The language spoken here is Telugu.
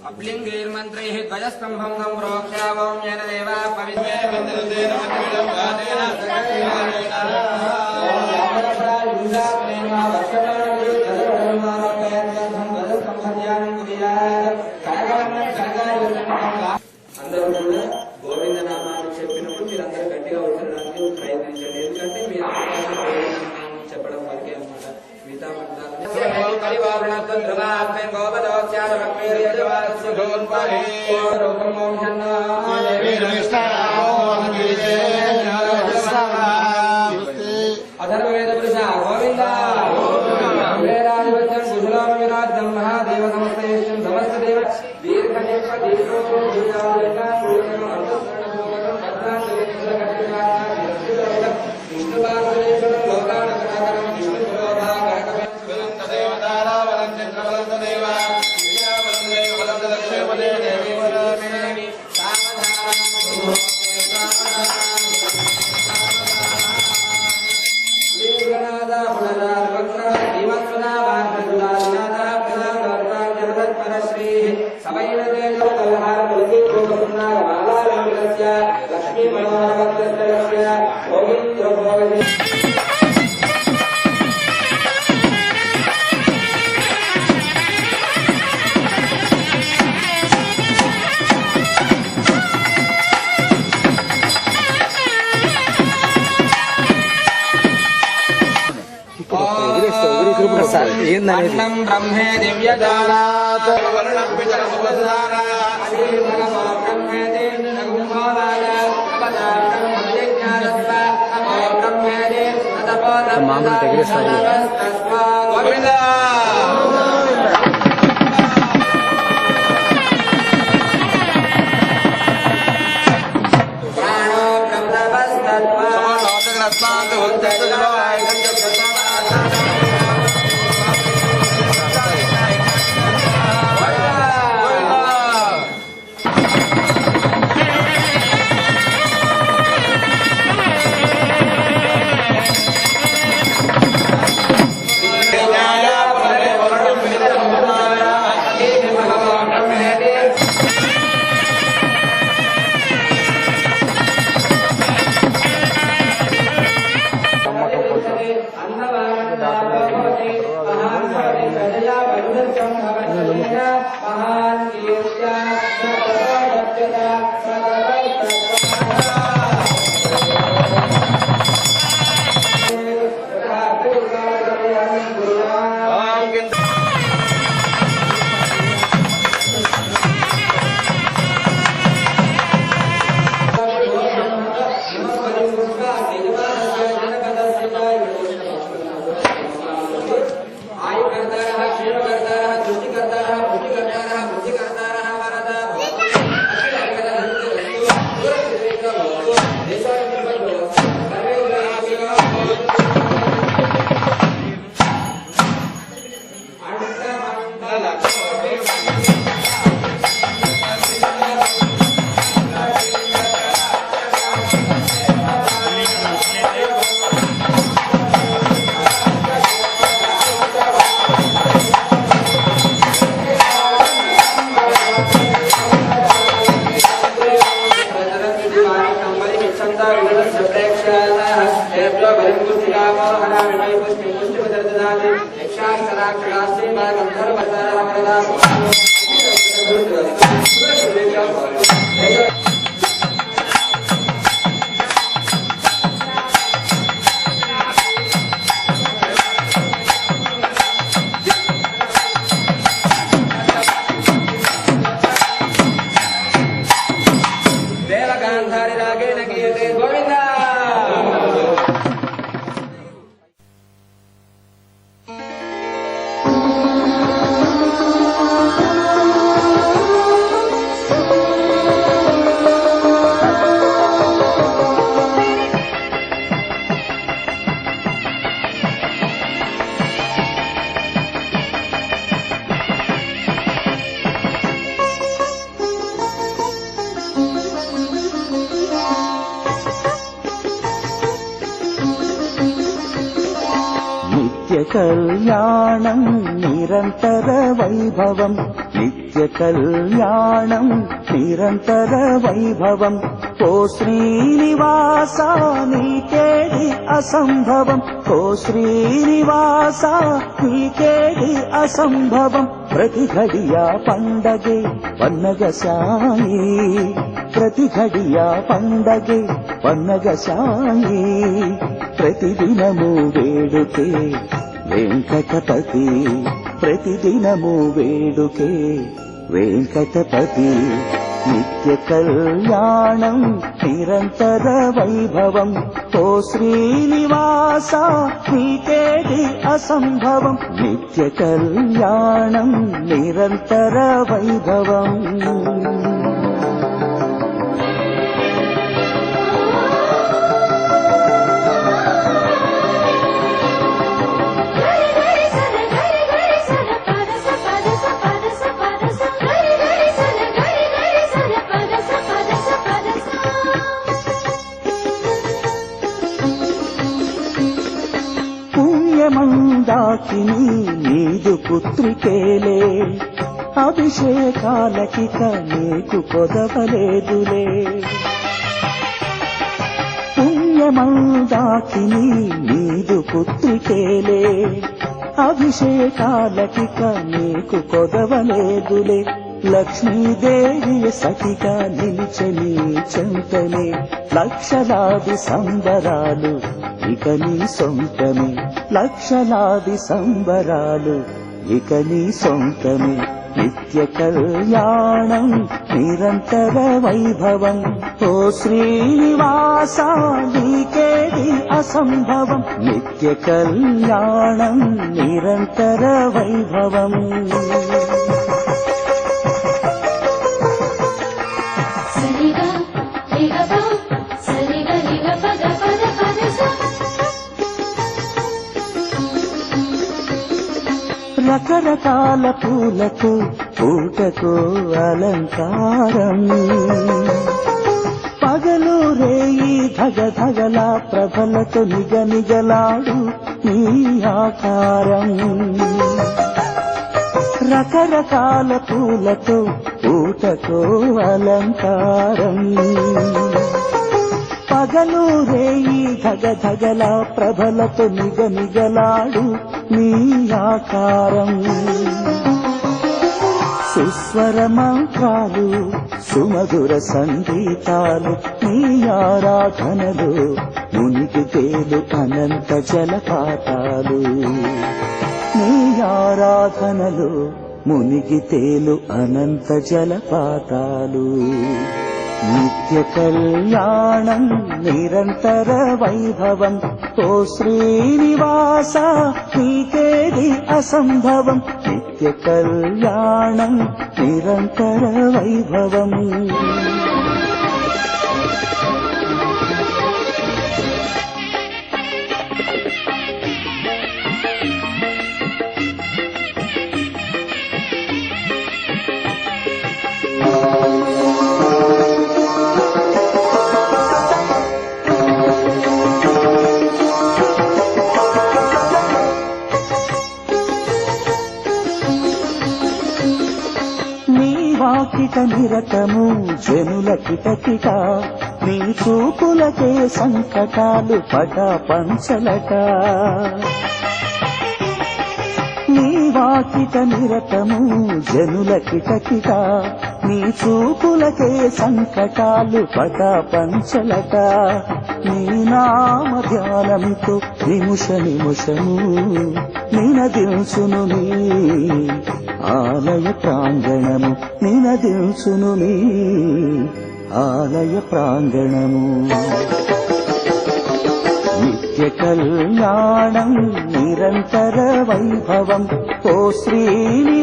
अप्लिंगैर्मन्त्रैः ध्वजस्तम्भं सम्प्रोक्ष्यावं येन देवा అందరూ కూడా గోవింద నామాన్ని చెప్పినప్పుడు మీరందరూ గట్టిగా వచ్చడానికి ప్రయత్నించండి. ఎందుకంటే మీరు చెప్పడం వరకే అన్నమాట. మిగతా అధర్వేద పురుష గోవింద కుశలామిరాజ్యం మహాదేవ సమస్తేశ్వరం సమస్తదేవ దీర్ఘ దీర్ఘో లక్ష్మీ అన్నం బ్రహ్మే దివ్యదానాత్ మామూలు తగిలిస్తారు గోవింద ప్రాణో బ్రహ్మవస్తత్వ కళ్యాణం నిరంతర వైభవం నిత్య కళ్యాణం నిరంతర వైభవం ఓ శ్రీనివాస నీకేది అసంభవం ఓ శ్రీనివాస నీకేది అసంభవం ప్రతి ఘడియా పండగే పన్నగ సాయి ప్రతి ఘడియా పండగే పన్నగ సాయి ప్రతిదినము వేడుకే వెంకటపతి ప్రతిదినము వేడుకే వెంకటపతి నిత్య కళ్యాణం నిరంతర వైభవం ఓ శ్రీనివాస నీకేది అసంభవం నిత్య కళ్యాణం నిరంతర వైభవం మందాకిని నీదు పుత్రికేలే అభిషేకాలకిక నీకు కొదవలేదులే పుణ్యమందాకిని నీదు పుత్రికేలే అభిషేకాలకిక నీకు కొదవలేదులే లక్ష్మీదేవి సఖిగా నిలిచని చెంతనే లక్షలాది సంబరాలు ఇక నీ సొంతమే లక్షలాది సంబరాలు ఇక నీ సొంతమే నిత్య కళ్యాణం నిరంతర వైభవం ఓ శ్రీనివాస నీకేది అసంభవం నిత్య కళ్యాణం నిరంతర వైభవం రకరకాల పూలకు పూటకు అలంకారం పగలు రేయి ధగధగల ప్రభలతో నిగనిగలాడు నీ ఆకారం రకరకాల పూలతో పూటకు అలంకారం పగలు రేయి ధగధగల ప్రభలతో నిగనిగలాడు నీ ఆకారం సుస్వర మంత్రాలు సుమధుర సంగీతాలు నీ ఆరాధనలు మునిగి తేలు అనంత జలపాతాలు నీ ఆరాధనలు మునిగి తేలు అనంత జలపాతాలు నిత్య కళ్యాణం నిరంతర వైభవం ఓ శ్రీనివాస నీకేది అసంభవం నిత్య కళ్యాణం నిరంతర వైభవం వాకిట నిరతము జనుల కిటకిట నీ చూపులకే సంకటాలు పటా పంచలట నీ వాకిట నిరతము జనుల కిటకిట నీ చూపులకే సంకటాలు పటా పంచలట నీ నామ ధ్యానంతో నిముష నిముషము నినదించును నీ ఆలయ ప్రాంగణము నినదించును నీ ఆలయ ప్రాంగణము నిత్య కళ్యాణం నిరంతర వైభవం ఓ శ్రీని